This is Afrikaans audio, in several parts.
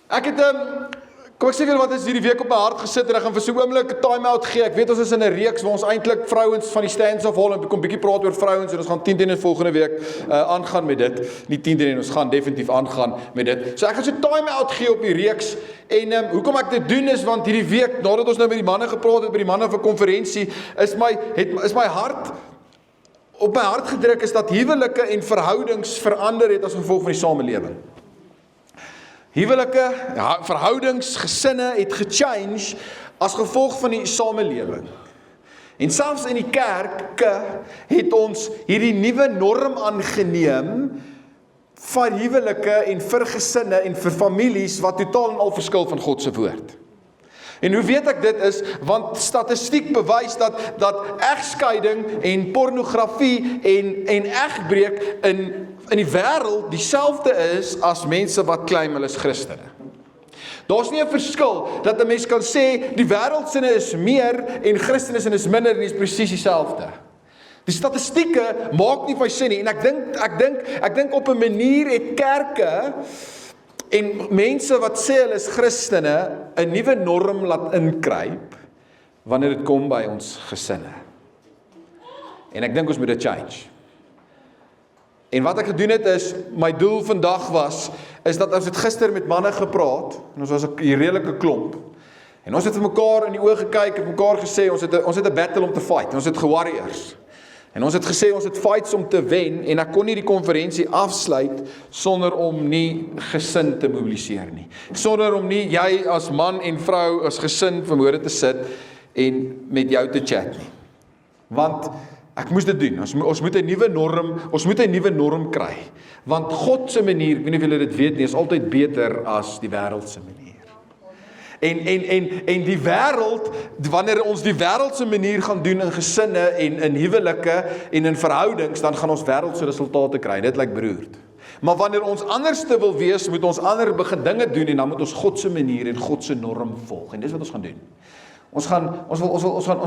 Ek het, kom ek sê vir julle wat is hierdie week op my hart gesit en ek gaan vir so 'n oomblik 'n time-out gee. Ek weet ons is in 'n reeks waar ons eintlik vrouens van die stands af haal en kom bietjie praat oor vrouens en ons gaan 10 teen volgende week aangaan met dit. Nie 10 teen, ons gaan definitief aangaan met dit. So ek gaan so time-out gee op die reeks en hoekom ek dit doen is want hierdie week nadat ons nou met die manne gepraat het by die manne van konferensie is my hart op my hart gedruk is dat huwelike en verhoudings verander het as gevolg van die samelewing. Huwelike, verhoudings, gesinne het gechange as gevolg van die samelewing. En selfs in die kerke het ons hierdie nuwe norm aangeneem vir huwelike en vir gesinne en vir families wat totaal en al verskil van God se woord. En hoe weet ek dit is, want statistiek bewys dat egskeiding en pornografie en egbreek in die wêreld dieselfde is as mense wat claim hulle is Christene. Daar's nie 'n verskil dat 'n mens kan sê die wêreldsinne is meer en Christenes is minder en is presies dieselfde. Die statistieke maak nie vir sin nie en ek dink op 'n manier het kerke en mense wat sê hulle is Christene 'n nuwe norm laat inkruip wanneer dit kom by ons gesinne. En ek dink ons moet dit change. En wat ek gedoen het is, my doel vandag is dat ons het gister met manne gepraat, en ons was 'n redelike klomp, en ons het vir mekaar in die oë gekyk, en mekaar gesê, ons het 'n battle om te fight, ons het gewarriors, en ons het gesê, ons het fights om te wen, en ek kon nie die konferensie afsluit, sonder om nie gesin te mobiliseer nie, sonder om nie jy as man en vrou, as gesin vermoede te sit, en met jou te chat nie, want ek moes dit doen, ons moet 'n nuwe norm kry, want God se manier, ek weet nie of julle dit weet nie, is altyd beter as die wêreld se manier. En die wêreld, wanneer ons die wêreld se manier gaan doen in gesinne en in huwelike en in verhoudings, dan gaan ons wêreldse resultate kry, dit lyk beroerd. Maar wanneer ons anders te wil wees, moet ons ander begin dinge doen en dan moet ons God se manier en God se norm volg. En dis wat ons gaan doen. Ons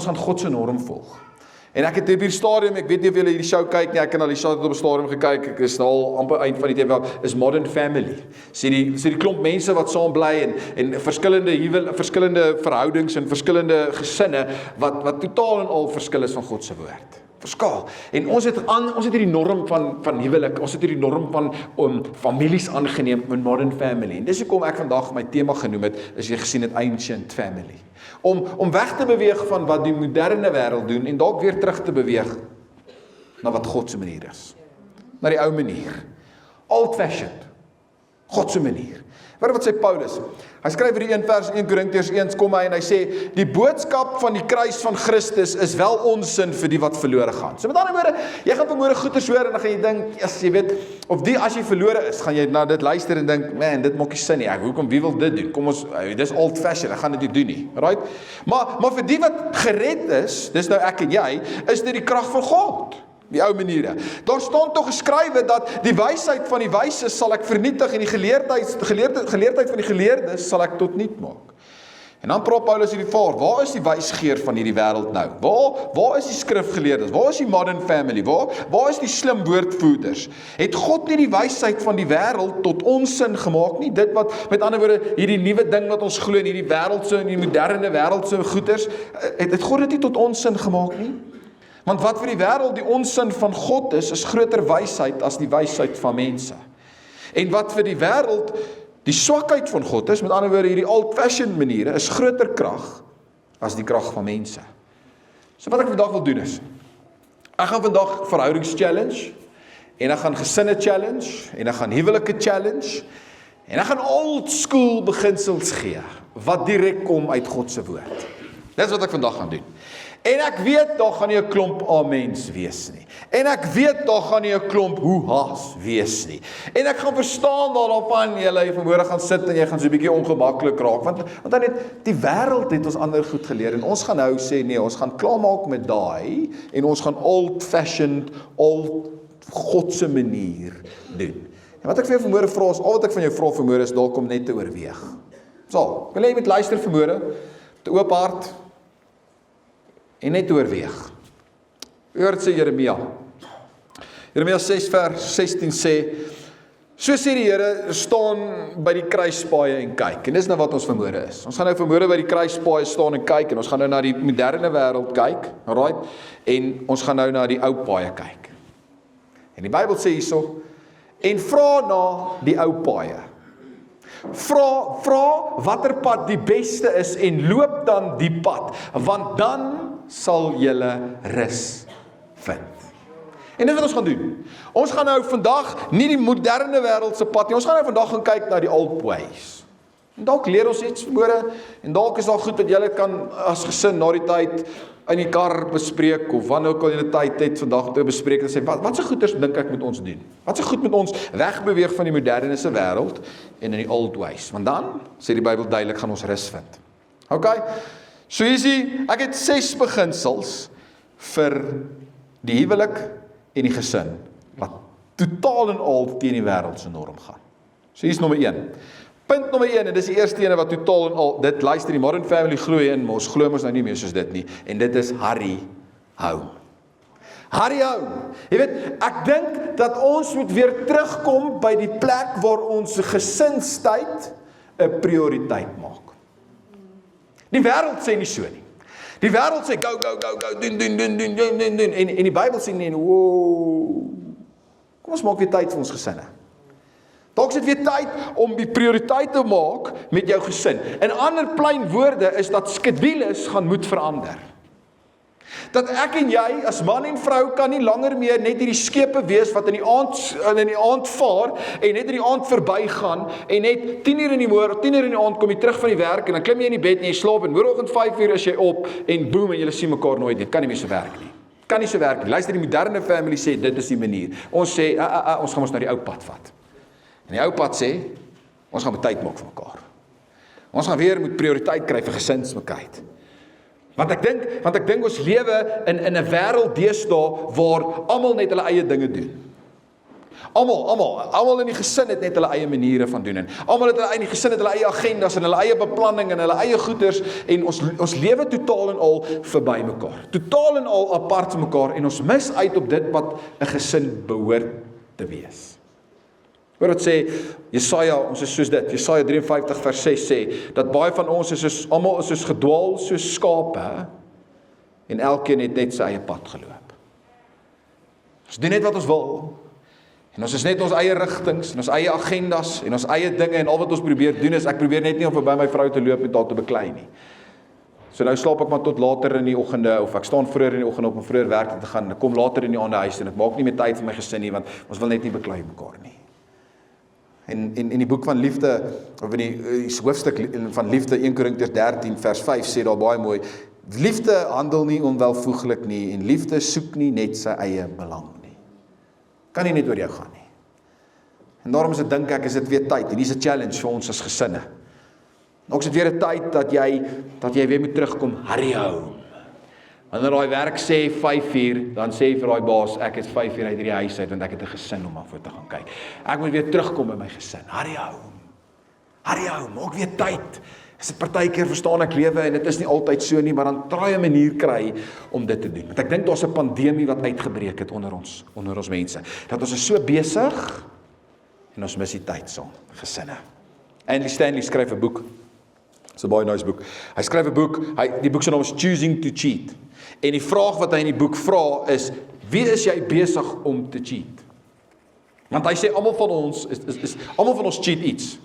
gaan God se norm volg. En ek het op hierdie stadium, ek weet nie of julle hierdie show kyk nie, ek kan al die show op 'n stadium gekyk, ek is al amper eind van die TV, is Modern Family. Sien die klomp mense wat saam bly en verskillende verhoudings en verskillende gesinne wat totaal en al verskil is van God se woord. Verskaal. En ons het hierdie norm van huwelik, ons het hierdie norm van families aangeneem in Modern Family. En dis hoekom ek vandag my tema genoem het, is jy gesien het Ancient Family. Om weg te beweeg van wat die moderne wêreld doen en dalk weer terug te beweeg na wat God se manier is. Na die ou manier. Old fashioned. God se manier. Wat sê Paulus? Hy skryf in 1 vers 1 Korintiërs 1 kom hy en hy sê die boodskap van die kruis van Christus is wel onsin vir die wat verlore gaan. So met ander woorde, jy gaan vanmôre goeders hoor en dan gaan jy dink, yes, jy weet, of die as jy verlore is, gaan jy na dit luister en dink, man, dit maak nie sin nie. Wie wil dit doen? Kom ons, dis old fashioned, ek gaan dit nie doen nie. Right? Maar vir die wat gered is, dis nou ek en jy, is dit die krag van God. Die ou maniere. Daar staan tog geskrywe dat die wysheid van die wyses sal ek vernietig en die geleerdheid van die geleerdes sal ek tot niet maak. En dan praat Paulus hierdie vaar, waar is die wysgeer van hierdie wêreld nou? Waar is die skrifgeleerdes? Waar is die Modern Family? Waar is die slim woordvoerders? Het God nie die wysheid van die wêreld tot onsin gemaak nie? Dit wat, met ander woorde, hierdie nuwe ding wat ons glo in hierdie wêreldse en die moderne wêreldse goeders, het God dit nie tot onsin gemaak nie? Want wat vir die wêreld die onsin van God is groter wysheid as die wysheid van mense. En wat vir die wêreld die swakheid van God is, met ander woorde hierdie old-fashioned maniere, is groter krag as die krag van mense. So wat ek vandag wil doen is, ek gaan vandag verhoudings challenge, en ek gaan gesinne challenge, en ek gaan huwelike challenge, en ek gaan old school beginsels gee, wat direk kom uit God se woord. Dis wat ek vandag gaan doen. En ek weet, daar gaan nie 'n klomp amens wees nie. En ek weet, daar gaan nie 'n klomp hoeha's wees nie. En ek gaan verstaan daarvan, jy vanmôre gaan sit en jy gaan so 'n bietjie ongemaklik raak, want dan het die wêreld het ons ander goed geleer, en ons gaan nou sê, nee, ons gaan klaarmaak met daai, en ons gaan old-fashioned, God se manier doen. En wat ek vir jou vanmôre vra is, al wat ek van jou vra vanmôre is, dalk om net te oorweeg. So, wil jy met luister vanmôre, te oop hart, en net oorweeg. Hoor dit sê Jeremia. Jeremia 6 vers 16 sê, So sê die Here, staan by die kruispaaie en kyk. En dis nou wat ons vanmôre is. Ons gaan nou vanmôre by die kruispaaie staan en kyk, en ons gaan nou na die moderne wêreld kyk, alright? En ons gaan nou na die ou paaie kyk. En die Bybel sê hierso, en vra na die ou paaie. Vra watter pad die beste is en loop dan die pad, want dan sal julle rus vind. En dit wat ons gaan doen. Ons gaan nou vandag nie die moderne wêreld se pad nie, ons gaan nou vandag gaan kyk na die old ways. En dalk leer ons iets vanmôre, en dalk is daar goed wat julle kan as gesin na die tyd in die kar bespreek, of wanneer ook al julle tyd het vandag te bespreek, en sê, wat se goeders dink ek moet ons doen? Wat se goed moet ons wegbeweeg van die moderne se wêreld en in die old ways? Want dan, sê die Bybel duidelik, gaan ons rus vind. Okay? So ek het 6 beginsels vir die huwelik en die gesin, wat totaal en al teen die wêreld se norm gaan. So hier's nommer 1. Punt nommer 1, en dis die eerste ene wat totaal en al, dit luister die Modern Family glo in, maar ons glo mos nou nie meer soos dit nie, en dit is hurry home. Hurry home. Jy weet, ek dink dat ons moet weer terugkom by die plek waar ons gesinstyd 'n prioriteit maak. Die wêreld sê nie so nie. Die wêreld sê go, doen, en die Bybel sê nee, wow. Kom ons maak weer tyd vir ons gesinne. Dalk is dit weer tyd om die prioriteit te maak met jou gesin. In ander plain woorde is dat skedules gaan moet verander. Dat ek en jy as man en vrou kan nie langer meer net hierdie skepe wees wat in die aand vaar en net in die aand verbygaan en net 10 uur in die môre, 10 uur in die aand kom jy terug van die werk en dan klim jy in die bed en jy slaap en môreoggend 5 uur is jy op en boem en julle sien mekaar nooit nie. Kan nie meer so werk nie. Kan nie so werk nie. Luister, die moderne family sê dit is die manier. Ons sê ons gaan ons na die ou pad vat. En die ou pad sê ons gaan tyd maak vir mekaar. Ons gaan weer moet prioriteit kry vir gesinsmekheid. Want ek dink ons lewe in 'n wêreld deesdae waar almal net hulle eie dinge doen. Almal in die gesin het net hulle eie maniere van doen en almal het in die gesin het hulle eie agendas en hulle eie beplanning en hulle eie goeders en ons lewe totaal en al verby mekaar. Totaal en al apart van mekaar en ons mis uit op dit wat 'n gesin behoort te wees. Hoor wat sê Jesaja, ons is soos dit. Jesaja 53 vers 6 sê dat baie van ons almal is soos gedwaal soos skape en elkeen het net sy eie pad geloop. Ons doen net wat ons wil. En ons is net ons eie rigtings en ons eie agendas en ons eie dinge en al wat ons probeer doen is ek probeer net nie om verby my vrou te loop en daar te beklei nie. So nou slaap ek maar tot later in die oggende of ek staan vroeër in die oggend op om vroeër werk te gaan. Ek kom later in die aande huis en ek maak nie meer tyd vir my gesin nie want ons wil net nie beklei mekaar nie. En in die boek van liefde, of in die hoofstuk van liefde 1 Korintiërs 13 vers 5 sê daar baie mooi, liefde handel nie onwelvoeglik nie en liefde soek nie net sy eie belang nie. Kan nie net oor jou gaan nie. En daarom dink ek is dit weer tyd en dis 'n challenge vir ons as gesinne. Ook is dit weer 'n tyd dat jy weer moet terugkom, hurry home. Wanneer daai werk sê 5 uur, dan sê vir daai baas, ek is 5 uur uit hierdie huis uit, want ek het 'n gesin om voor te gaan kyk. Ek moet weer terugkom by my gesin. Hurry home, maak weer tyd. Is dit partykeer verstaan ek lewe en dit is nie altyd so nie, maar dan try 'n manier kry om dit te doen. Want ek dink daar's 'n pandemie wat uitgebreek het onder ons mense. Dat ons is so besig en ons mis die tyd saam, gesinne. Andy Stanley skryf 'n boek. It's a baie nice boek. Hy skryf 'n boek, die boek se naam is Choosing to Cheat. En die vraag wat hy in die boek vra is, wie is jy besig om te cheat? Want hy sê almal van ons cheat iets.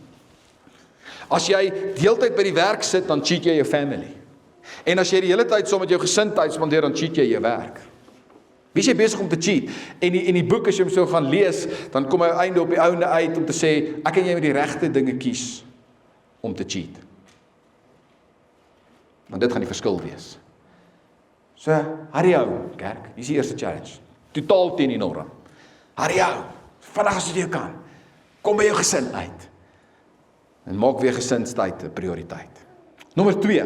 As jy deeltyd by die werk sit, dan cheat jy jou family. En as jy die hele tyd saam met jou gesin tyd spandeer, dan cheat jy jou werk. Wie is jy besig om te cheat? En die boek as jy hom so gaan lees, dan kom hy einde op die ouende uit om te sê, ek en jy moet die regte dinge kies om te cheat. Want dit gaan die verskil wees. So, hurry home, kerk. Hier is die eerste challenge. Totaal teen die norm. Hurry home. Vinnig as jy kan. Kom by jou gesin uit. En maak weer gesinstyd 'n prioriteit. Nommer 2.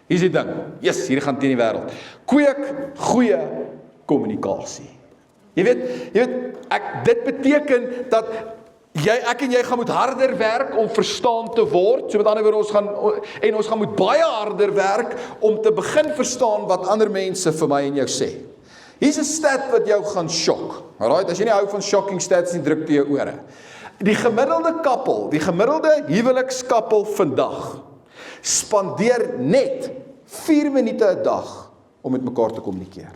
Hier is die ding. Yes, hier gaan teen die wêreld. Kweek goeie kommunikasie. Jy weet, dit beteken dat ek en jy gaan moet harder werk om verstaan te word. So met ander woorde, ons gaan moet baie harder werk om te begin verstaan wat ander mense vir my en jou sê. Hier's 'n stat wat jou gaan shock. Alright, as jy nie hou van shocking stats nie, druk jy jou ore. Die gemiddelde kappel, die gemiddelde huwelikskappel vandag, spandeer net 4 minute 'n dag om met mekaar te kommunikeer.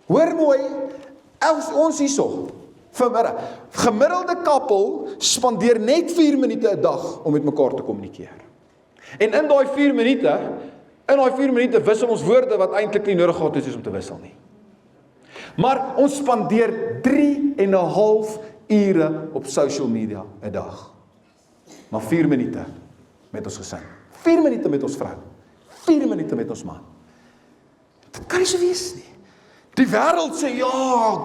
Hoor mooi, ons hierso, vanmiddag, gemiddelde kappel spandeer net 4 minute 'n dag om met mekaar te kommunikeer. En in daai 4 minute wissel ons woorde wat eintlik nie nodig gehad is om te wissel nie. Maar ons spandeer 3,5 ure op social media 'n dag. Maar 4 minute met ons gesin. 4 minute met ons vrou. 4 minute met ons man. Dit kan nie so wees nie. Die wêreld sê, ja,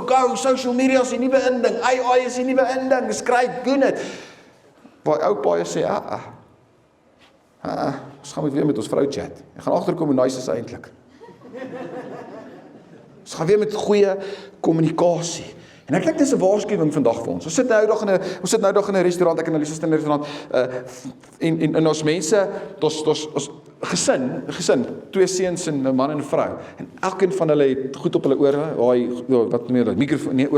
go, social media is die nuwe inding, AI is die nuwe inding, skryf doen dit. Waar ou paie sê, ons gaan weer met ons vrou chat. Ek gaan agterkom hoe nice is eintlik. Ons gaan weer met goeie kommunikasie. En ek dink dis 'n waarskuwing vandag vir ons. Ons sit nou dag in 'n restaurant, ek en Elisa sit in 'n restaurant, en ons mense, ons gesin, 2 seuns en 'n man en 'n vrou. En elkeen van hulle het goed op hulle ore, wat meer dat mikrofone,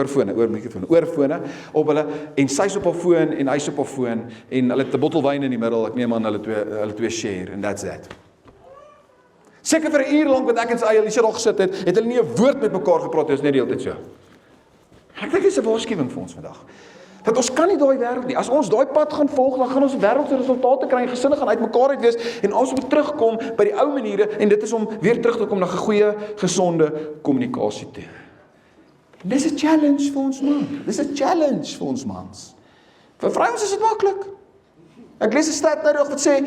oorfone op hulle, en sy's op haar foon en hy's op haar foon, en hulle het 'n bottel wyn in die middel. Ek neem aan hulle twee share, and that's that. Seker vir 'n uur lank wat ek en sy Elisa daar gesit het hulle nie 'n woord met mekaar gepraat, dit is net die hele tyd so. Ek dink dit is 'n waarskuwing vir ons vandag. Dat ons kan nie daai wêreld nie. As ons daai pad gaan volg, dan gaan ons wêreldse resultate kry en gesinne gaan uitmekaar uit wees en ons moet terugkom by die ou maniere en dit is om weer terug te kom na 'n goeie, gesonde kommunikasie toe. Dis 'n challenge vir ons man. Dis 'n challenge vir ons mans. Vir vrouens is dit maklik. Ek lees 'n stat nou wat sê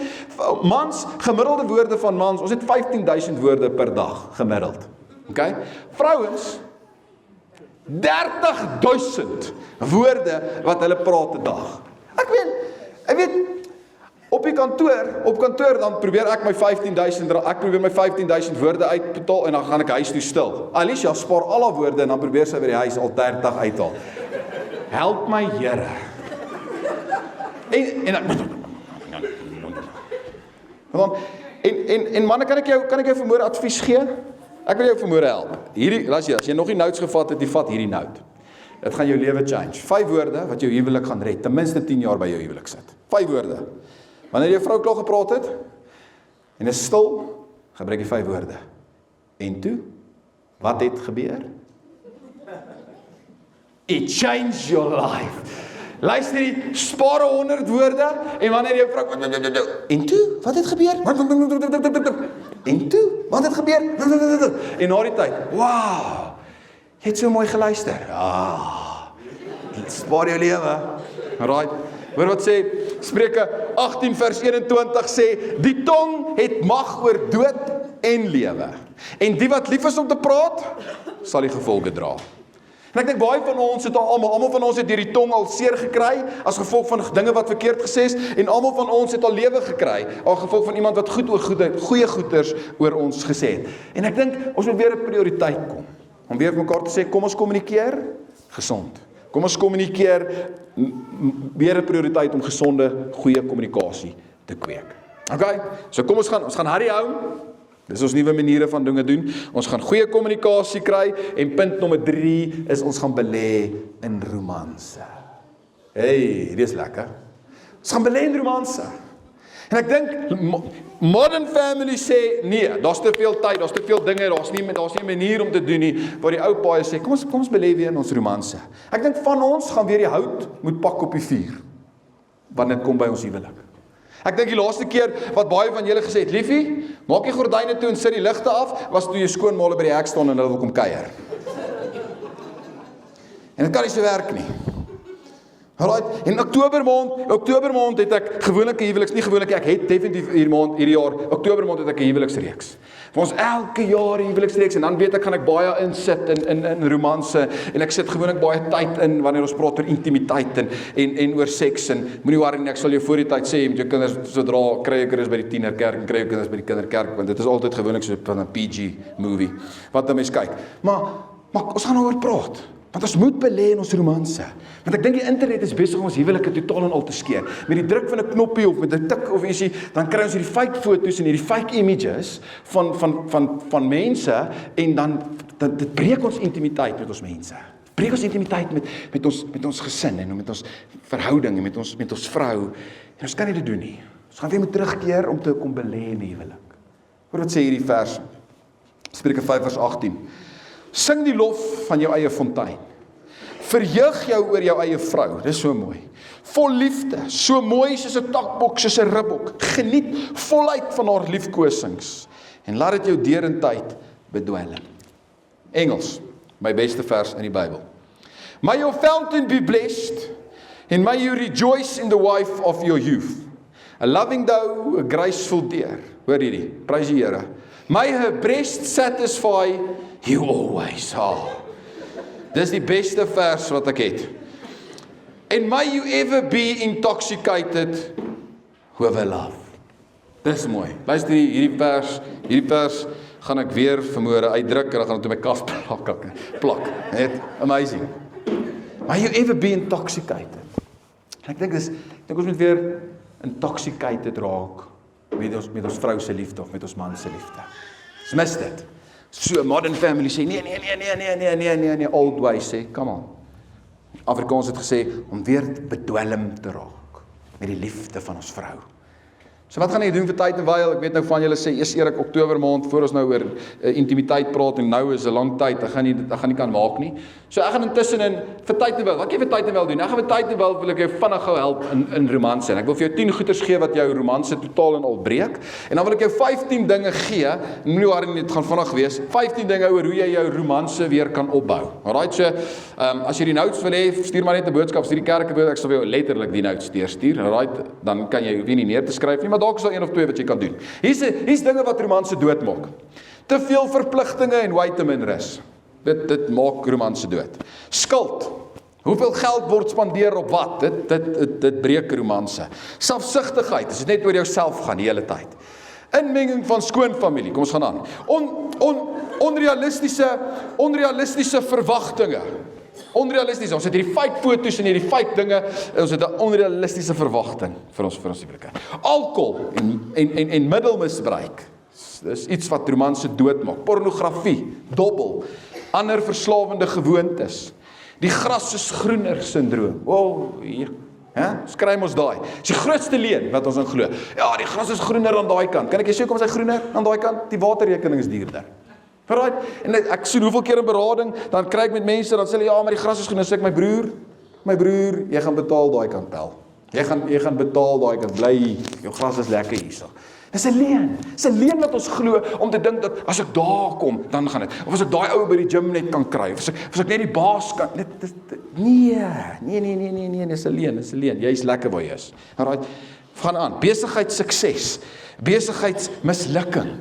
mans, gemiddelde woorde van mans, ons het 15,000 woorde per dag gemiddeld. Okay? Vrouens 30,000 woorde wat hulle praat 'n dag. Ek weet, op kantoor dan probeer ek my 15,000 woorde uitbetaal en dan gaan ek huis toe stil. Alicia spaar al haar woorde en dan probeer sy by die huis al 30 uithaal. Help my Here. En manne, kan ek jou vermoere advies gee? Ek wil jou vermoere help. Luister, as jy nog nie notes gevat het, vat hierdie note. Dit gaan jou lewe change. 5 woorde wat jou huwelik gaan red, ten minste 10 jaar by jou huwelik sit. 5 woorde. Wanneer jou vrou klaar gepraat het en is stil, gebruik jy 5 woorde. En toe, wat het gebeur? It changed your life. Luister nie, spaar 100 woorde en wanneer jou vrou en toe, wat het gebeur? En toe, wat het gebeur? En na die tyd, wow, jy het so mooi geluister. Spaar jou lewe. Right. Hoor wat sê Spreuke 18 vers 21 sê, die tong het mag oor dood en lewe. En die wat lief is om te praat, sal die gevolge dra. En ek dink baie van ons het almal van ons het deur die tong al seer gekry as gevolg van dinge wat verkeerd gesê is en almal van ons het al lewe gekry as gevolg van iemand wat goeie goeders oor ons gesê het. En ek dink ons moet weer 'n prioriteit kom om weer vir mekaar te sê kom ons kommunikeer gesond. Kom ons kommunikeer weer 'n prioriteit om gesonde goeie kommunikasie te kweek. Okay? So kom ons gaan hurry hou. Dis ons nuwe maniere van dinge doen. Ons gaan goeie kommunikasie kry en punt nommer 3 is ons gaan belê in romanse. Hey, dit is lekker. Ons gaan belê in romanse. En ek dink Modern Family sê nee, daar's te veel tyd, daar's te veel dinge, daar's nie 'n manier om te doen nie. Waar die ou paai sê, kom ons belê weer in ons romanse. Ek dink van ons gaan weer die hout moet pak op die vuur wanneer dit kom by ons huwelik. Ek dink die laaste keer wat baie van julle gesê het, liefie, maak die gordyne toe en sit die ligte af, was toe jy skoonmaale by die hek staan en hulle wil kom kuier. En dit kan nie so werk nie. Alright, in Oktober maand het ek gewoonlik 'n huweliks, nie gewoonlik, ek het definitief hierdie jaar, Oktober maand het ek 'n huweliksreeks. Vir ons elke jaar 'n huweliksreeks en dan weet ek gaan ek baie insit in romanse en ek sit gewoonlik baie tyd in wanneer ons praat oor intimiteit en oor seks en moenie worry nie, ek sal jou voor die tyd sê met jou kinders sodra kry jou kinders by die tienerkerk en kry jou kinders by die kinderkerk want dit is altyd gewoonlik so van 'n PG movie wat 'n mens kyk. Maar ons gaan oor praat. Want ons moet belê in ons romanse. Want ek dink die internet is besig om ons huwelike totaal en al te skeer. Met die druk van 'n knoppie of met 'n tik of ietsie, dan kry ons hierdie fake foto's en hierdie fake images van mense en dan dit breek ons intimiteit met ons mense. Breek ons intimiteit met ons gesin en met ons verhouding en met ons vrou. En ons kan nie dit doen nie. Ons gaan weer moet terugkeer om te kom belê in die huwelik. Hoor wat sê hierdie vers, Spreuke 5 vers 18. Sing die lof van jou eie fontein. Verheug jou oor jou eie vrou, dis so mooi. Vol liefde, so mooi soos 'n takbok, soos 'n ribbok. Geniet voluit van haar liefkosings en laat dit jou derentyd bedwelm. Engels, my beste vers in die Bybel. May your fountain be blessed and may you rejoice in the wife of your youth. A loving doe, a graceful deer. Hoor hierdie, prys die Here. May her breast satisfy you always. Dis die beste vers wat ek het. And may you ever be intoxicated with her love. Dis mooi. Luister hierdie vers gaan ek weer vanmôre uitdruk en dan gaan dit op my kas plak. Net amazing. May you ever be intoxicated. En ek dink ons moet weer intoxicated raak met ons vrou se liefde of met ons man se liefde. Ons mis dit. So Modern Family sê nee, old ways sê, come on. Afrikaans het gesê om weer bedwelm te raak met die liefde van ons vrou. So wat gaan jy doen vir tyd en wyl? Ek weet nou van julle sê eers Erik Oktober maand voor ons nou oor intimiteit praat en nou is 'n lang tyd. Ek gaan nie kan maak nie. So ek gaan intussen vir tyd en wyl. Wat jy vir tyd en wyl doen? Ek gaan vir tyd en wyl wil ek jou vinnig gou help in romanse. En ek wil vir jou 10 goeters gee wat jou romanse totaal en al breek. En dan wil ek jou 15 dinge gee. Moenie worry nie, dit gaan vinnig wees. 15 dinge oor hoe jy jou romanse weer kan opbou. Alright, so as jy die notes wil hê, stuur maar net 'n boodskap, stuur die kerk 'n boodskap, ek sal vir jou letterlik die notes stuur. Alright, dan kan jy hoef nie neer te skryf nie, maar dalk is daar 1 of 2 wat jy kan doen. Hier's dinge wat romanse doodmaak. Te veel verpligtinge en way te min rus. Dit maak romanse dood. Skuld. Hoeveel geld word spandeer op wat? Dit breek romanse. Selfsugtigheid, as dit net oor jouself gaan die hele tyd. Inmenging van skoonfamilie, kom ons gaan aan. Onrealistiese verwagtinge. Onrealistiese, ons het hierdie fake foto's en hierdie fake dinge, ons het 'n onrealistiese verwagting vir ons huwelike. Alkohol en middelmisbruik, dis iets wat romanse doodmaak. Pornografie, dobbel, ander verslawende gewoontes. Die gras is groener syndroom. Hier, skryf ons daai. Dis die grootste leuen wat ons in glo. Ja, die gras is groener aan daai kant. Kan ek jy sê hoekom is hy groener aan daai kant? Die waterrekening is duurder. Right? En ek sien hoeveel keer in berading, dan kry ek met mense, dan sê hulle, ja, maar die gras is groen, dan sê ek, my broer, jy gaan betaal daai kant tel. Jy gaan betaal daai kant, bly, jou gras is lekker hierso. Dis 'n leuen. Dis 'n leuen wat ons glo, om te dink dat, as ek daar kom, dan gaan dit. Of as ek daai ou by die gym net kan kry, of as ek net die baas kan, nee, dis 'n leuen, jy is lekker waar jy is. Right? Gaan aan, besigheidssukses, besigheidsmislukking.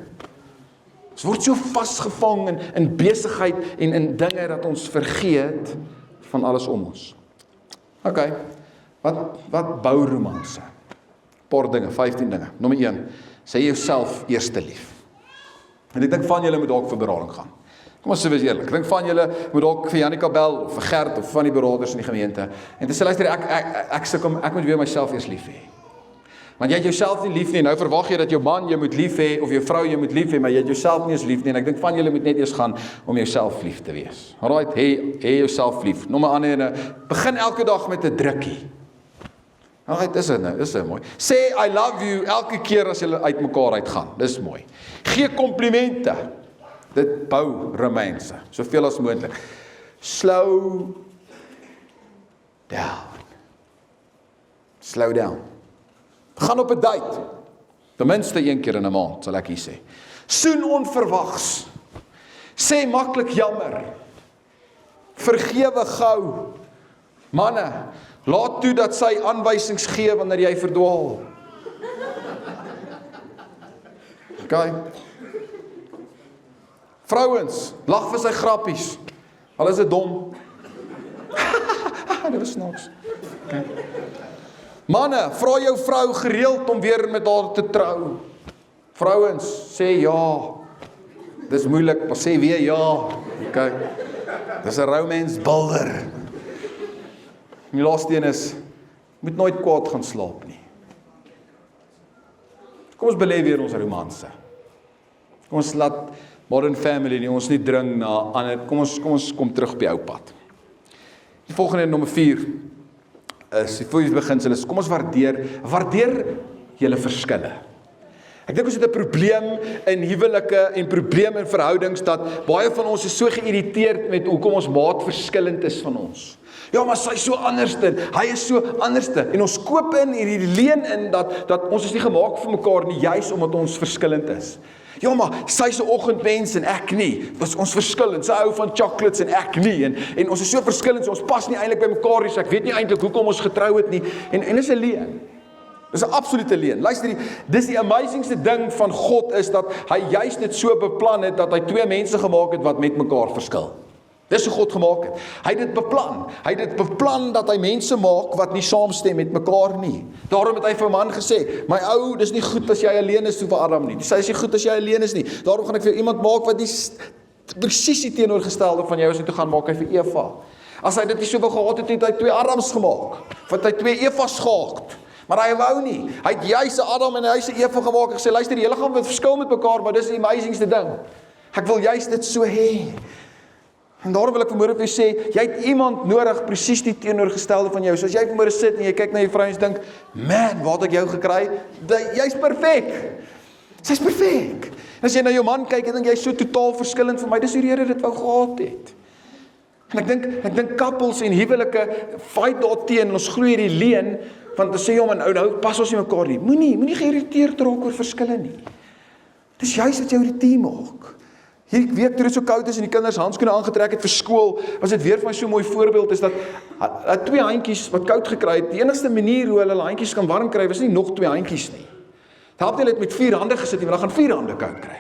Ons word so vasgevang in besigheid en in dinge dat ons vergeet van alles om ons. Okay, wat bou romanse? Paar dinge, 15 dinge. Nommer 1, sê jouself eerste lief. En ek dink van julle moet dalk vir berading gaan. Kom ons sê wees eerlik, ek dink van julle moet dalk vir Janika bel, of vir Gert, of van die beraders in die gemeente, en te sê, luister, ek moet weer myself eers lief hê. Want jy het jouself nie lief nie, nou verwag jy dat jou man jy moet lief hê, of jou vrou jy moet lief hê, maar jy het jouself nie eens lief nie, en ek dink van julle moet net eers gaan om jouself lief te wees. Alright, hê jouself lief. Nommer ander, begin elke dag met 'n drukkie. Alright, dis mooi. Sê I love you elke keer as jy uit mekaar uitgaan, dis mooi. Gee komplimente, dit bou romanse, soveel as moontlik. Slow down. Gaan op 'n date, ten minste 1 keer in 'n maand, sal ek hier sê. Soen onverwags, sê maklik jammer, vergewe gou. Manne, laat toe dat sy aanwysings gee wanneer jy verdwaal. Okay. Vrouens, lag vir sy grappies, al is dit dom. Dit was snaaks. Okay. Manne, vra jou vrou gereeld om weer met haar te trou. Vrouens, sê ja. Dis moeilik, maar sê weer ja. Okay. Dis 'n romance builder. Die laaste een is, moet nooit kwaad gaan slaap nie. Kom ons belê weer ons romanse. Kom ons laat Modern Family nie ons nie dring na ander. Kom ons kom terug op die ou pad. Die volgende nommer 4 is die volgende beginsel is, kom ons waardeer julle verskille. Ek dink ons het 'n probleem in huwelike en probleem in verhoudings, dat baie van ons is so geïrriteerd met hoekom ons maat verskillend is van ons. Ja, maar sy is so anderste, hy is so anderste, en ons koop in hierdie leen in, dat ons is nie gemaak vir mekaar nie, juis omdat ons verskillend is. Ja, maar sy is 'n oggendmens en ek nie. Ons verskillend. Sy hou van chocolates en ek nie. En ons is so verskillend, so ons pas nie eintlik by mekaar nie. So ek weet nie eintlik hoekom ons getrou het nie. En dis 'n leuen. Dis 'n absolute leuen. Luister, dis die amazingste ding van God is dat hy juist dit so beplan het dat hy twee mense gemaak het wat met mekaar verskil. Dis hoe God gemaak het. Hy het dit beplan. Hy het dit beplan dat hy mense maak wat nie saamstem met mekaar nie. Daarom het hy vir 'n man gesê, my ou, dis nie goed as jy alleen is, so vir Adam nie. Sy is nie goed as jy alleen is nie. Daarom gaan ek vir iemand maak wat nie presies die teenoorgestelde van jou is, en toe gaan maak hy vir Eva. As hy dit nie so wou gehad het, het hy twee Adams gemaak. Want hy twee Evas gehad. Maar hy wou nie. Hy het juist 'n Adam en hy het 'n Eva gemaak en gesê, luister, julle gaan met verskil met mekaar, maar dis die amazingste ding. Ek wil juist dit so hê. En daarom wil ek vanmôre vir jou sê, jy het iemand nodig presies die teenoorgestelde van jou. So as jy vanmôre sit en jy kyk na jou vrou en dink, man, waar het ek jou gekry? Jy's perfek. Sy's perfek. En as jy na jou man kyk en dink jy's so totaal verskillend van my, dis hoe die Here dit wou gehad het. En ek dink couples en huwelike fight daarteen en ons glo hierdie leuen, want te sê, ja, maar nou pas ons nie mekaar nie. Moenie geïrriteerd raak oor verskille nie. Dis juist wat jou die team maak. Hierdie week toe dit so koud is en die kinders handskoene aangetrek het vir skool, was dit weer van so 'n mooi voorbeeld, is dat twee handjies wat koud gekry het, die enigste manier hoe hulle handjies kan warm kry, was nie nog twee handjies nie. Het help nie hulle het met 4 hande gesit nie, want dan gaan 4 hande koud kry.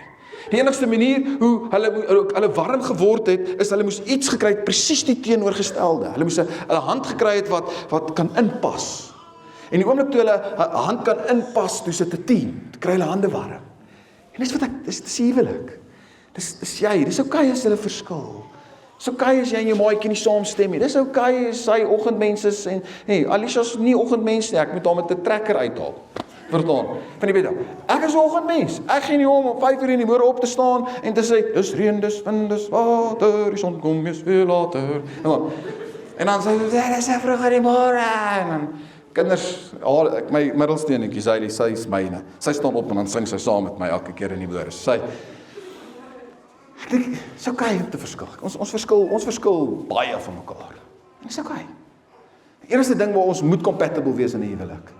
Die enigste manier hoe hulle warm geword het, is hulle moes iets gekry het, presies die teenoorgestelde. Hulle moes 'n hand gekry het wat kan inpas. En die oomblik toe hulle 'n hand kan inpas, toe sit 'n team, toe kry hulle hande warm. En dis huwelik. Dis jy, dis okay as hulle verskil. Dis okay as jy en jou maatjie nie saamstem nie. Dis okay as sy oggendmens is en Alicia's nie oggendmens nie, ek moet haar met 'n trekker uithaal. Verstaan? Van die bed af. Ek is 'n oggendmens. Ek gee nie om 5 uur in die môre op te staan en te sê, dis reën, dis wind, dis water, die son kom eens veel later. En dan sê dis vroeg in die môre. En dan kinders, my middelste enetjie, sy is myne. Sy staan op en dan sing sy saam met my elke keer in die môre. Ek dink, is okay om te verskil. Ons verskil baie van mekaar. Dis okay. Die enigste ding waar ons moet compatible wees in 'n huwelik,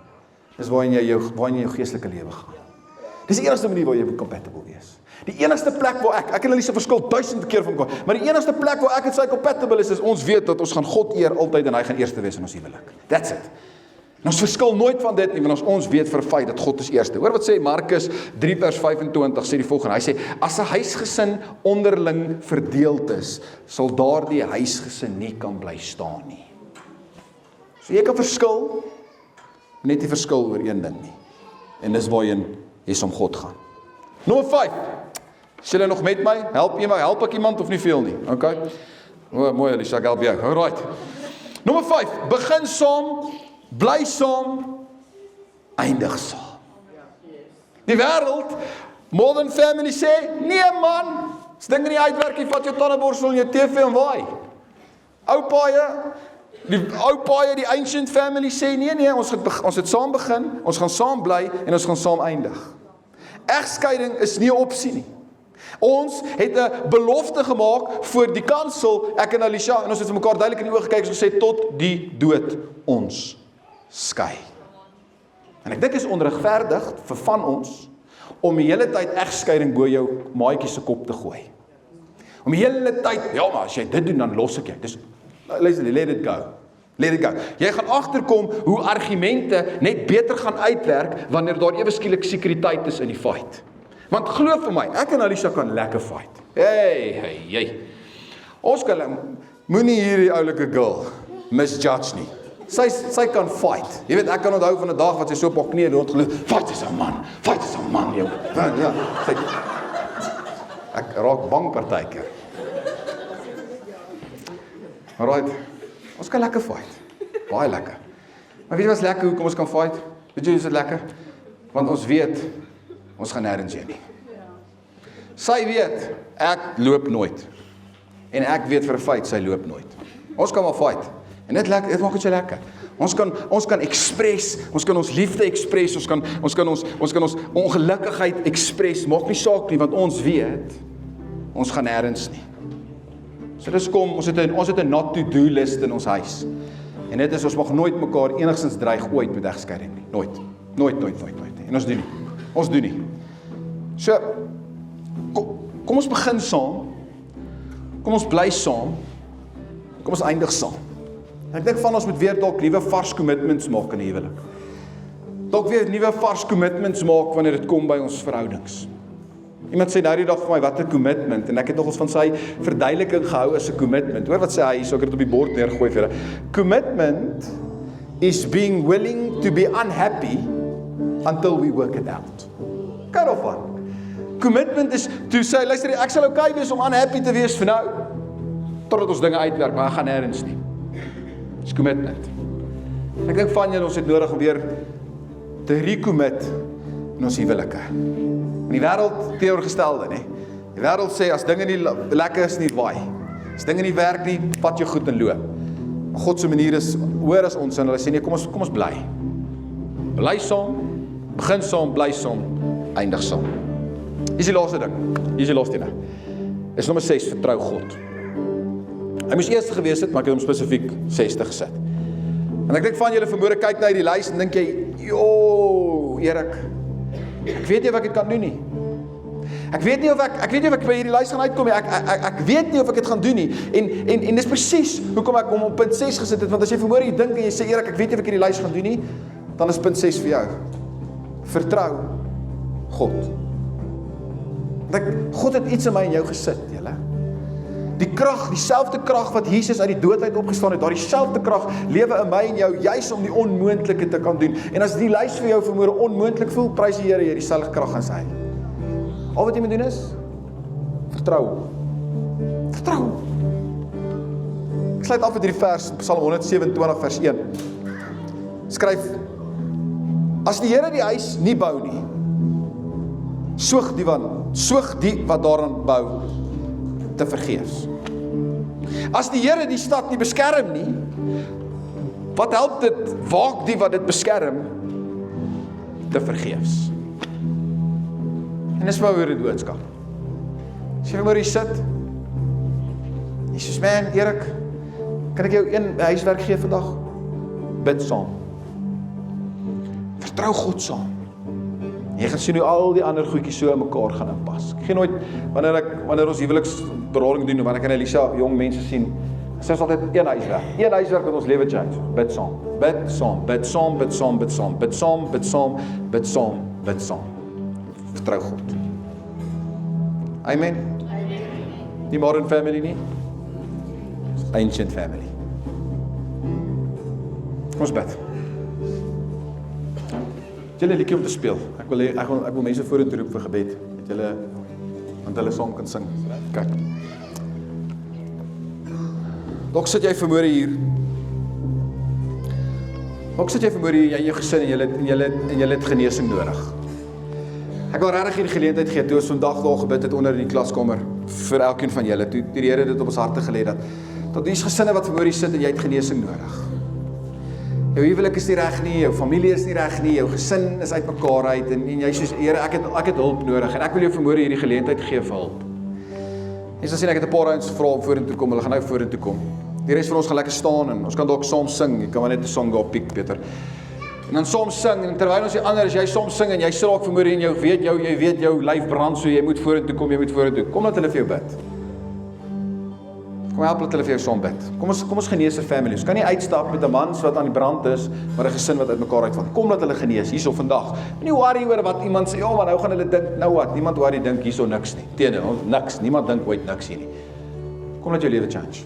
is waarin jy jou geestelike lewe gaan. Dis die enigste manier waar jy moet compatible wees. Die enigste plek waar ek en Elise verskil 1000 keer van mekaar, maar die enigste plek waar ek en sy compatible is ons weet dat ons gaan God eer altyd en hy gaan eerste wees in ons huwelik. That's it. En ons verskil nooit van dit nie, want ons weet vir 'n feit dat God is eerste. Hoor wat sê Markus 3 vers 25, sê die volgende. Hy sê, as 'n huisgesin onderling verdeeld is, sal daardie huisgesin nie kan bly staan nie. So jy kan verskil, net nie verskil oor een ding nie. En dis waarheen jy som God gaan. Nommer 5. Is julle nog met my? Help ek iemand of nie veel nie? Okay. Mooi, Elisa, ek help jou. Alright. Nommer 5. Begin saam, bly saam, eindig saam. Die wêreld, Modern Family sê, nee man, as ding in die uitwerk, jy vat jou tandeborsel en jou TV en waai. Ou paaie, die Ancient Family sê, nee, ons het saam begin, ons gaan saam bly en ons gaan saam eindig. Egskeiding is nie 'n opsie nie. Ons het 'n belofte gemaak voor die kansel, ek en Alicia, en ons het vir mekaar duidelik in die oë gekyk en gesê, tot die dood ons skei. En ek dink is onregverdig vir van ons, om die hele tyd egskeiding bo jou maatjie se kop te gooi. Om die hele tyd, ja maar as jy dit doen, dan los ek jou. Dis, luister, let it go. Let it go. Jy gaan agterkom hoe argumente net beter gaan uitwerk wanneer daar ewe skielik sekuriteit is in die fight. Want glo vir my, ek en Alicia kan lekker fight. Hey. Ons kan, moenie hierdie oulike girl misjudge nie. Sy kan fight. Jy weet, ek kan onthou van 'n dag wat sy so op haar knieë dood geloof, fight is 'n man, jou. Ja, ek raak bang partykeer. Alright. Ons kan lekker fight. Baie lekker. Maar weet jy wat is lekker, hoekom ons kan fight? Weet jy, is dit lekker? Want ons weet, ons gaan nêrens heen nie. Sy weet, ek loop nooit. En ek weet vir 'n feit, sy loop nooit. Ons kan maar fight. En dit maak dit so lekker. Ons kan express, ons kan ons liefde express, ons kan ons ongelukkigheid express, maak nie saak nie, want ons weet, ons gaan nêrens nie. So dis kom, ons het 'n not to do list in ons huis. En dit is, ons mag nooit mekaar enigstens dreig ooit met egskeiding nie. Nooit. En ons doen nie. So, kom ons begin saam, kom ons bly saam, kom ons eindig saam. Ek dink van ons moet weer dalk nuwe vars commitments maak in die huwelik. Dalk weer nuwe vars commitments maak wanneer dit kom by ons verhoudings. Iemand sê nou die dag vir my, wat 'n commitment, en ek het nogals van sy verduideliking gehou as 'n commitment. Hoor wat sê hy, so ek het dit op die bord neergegooi vir julle. Commitment is being willing to be unhappy until we work it out. Kind of one. Commitment is to sê, luister, ek sal okay wees om unhappy te wees vir nou, totdat ons dinge uitwerk, maar ek gaan nêrens nie. Dis commitment. Ek dink van julle, ons het nodig om weer te recommit in ons huwelike. In die wêreld teenoorgestelde, nee. Die wêreld sê, as dinge nie lekker is nie, waai. As dinge nie werk nie, vat jou goed en loop. Maar God se manier is, hoor as ons, en hulle sê, nee, kom ons bly. Bly saam, begin saam, bly saam, eindig saam. Hier is die laaste ding. Hier is die laaste ding. Is nommer 6, vertrou God. Hy moes eerste gewees het, maar ek het hom spesifiek 6 gesit. En ek dink van julle vanmôre kyk na die lys en dink jy, Erik, ek weet nie of ek dit kan doen nie. Ek weet nie of ek by hierdie lys gaan uitkom nie. Ek weet nie of ek dit gaan doen nie. En dis presies hoekom ek hom op punt 6 gesit het, want as jy vanmôre hier dink en jy sê, Erik, ek weet nie of ek hierdie lys gaan doen nie, dan is punt 6 vir jou. Vertrou God. God het iets in my en jou gesit, julle. Die krag, dieselfde krag wat Jesus uit die dood uit opgestaan het, daardie selfde krag lewe in my en jou, juis om die onmoontlike te kan doen. En as die lys vir jou vanmôre onmoontlik voel, prys die Here, jy het dieselfde krag as hy. Al wat jy moet doen is, vertrou. Vertrou. Ek sluit af met hierdie vers, Psalm 127 vers 1. Skryf, as die Here die huis nie bou nie, soeg die wat daaraan bou, te vergeefs. As die Here die stad nie beskerm nie, wat help dit, waak die wat dit beskerm, te vergeefs. En dis maar oor die boodskap. As jy maar hier sit, jy sê, man, Erik, kan ek jou een huiswerk gee vandag? Bid saam. Vertrou God saam. Jy gaan sien hoe al die ander goedjies so in mekaar gaan inpas. Ek gee nooit, wanneer ons huweliksberading doen, wanneer ek en Elisa jong mense sien, sê ons altyd een huiswerk wat ons lewe change. Bid saam, bid saam, bid saam, bid saam, bid saam, bid saam, bid saam, bid saam, bid saam. Vertrou God. Amen. Nie modern family nie. Ancient family. Kom ons bid. Julle liedjie om te speel. Ek wil mense vorentoe roep vir gebed. Dat julle, want hulle saam kan sing. Kyk. Dalk sit jy vanmôre hier. Dalk sit jy vanmôre hier, jy en jou gesin en julle het genesing nodig. Ek wil regtig hierdie geleentheid gee, toe ons vandag daar gebid het onder in die klaskamer vir elkeen van julle. Toe die Here dit op ons harte gelê dat dis gesinne wat vanmôre sit en jy het genesing nodig. Jou huwelik is nie reg nie, jou familie is nie reg nie, jou gesin is uitmekaar uit en jy sê, Here, ek het hulp nodig en ek wil jou vanmôre hierdie geleentheid gee vir hulp. Jy sal sien, ek het 'n paar ouens vra om vorentoe kom, hulle gaan nou vorentoe kom. Die res van ons gaan lekker staan en ons kan dalk saam sing, jy kan maar net 'n song daar piek, Peter. En dan soms sing, en terwyl ons die ander, as jy soms sing en jy sê dalk vanmôre en jy weet jou lyf brand, so jy moet vorentoe kom, kom dat hulle vir jou bid. Kom help dat hulle vir jou saam bid. Kom ons genees 'n family. Ons kan nie uitstap met 'n man wat aan die brand is, maar 'n gesin wat uitmekaar uitval. Kom dat hulle genees hierso vandag. Moenie worry oor wat iemand sê, maar nou gaan hulle dink, nou wat? Niemand worry dink hierso niks nie. Teenoor, niks. Niemand dink ooit niks hier nie. Kom dat jou lewe change.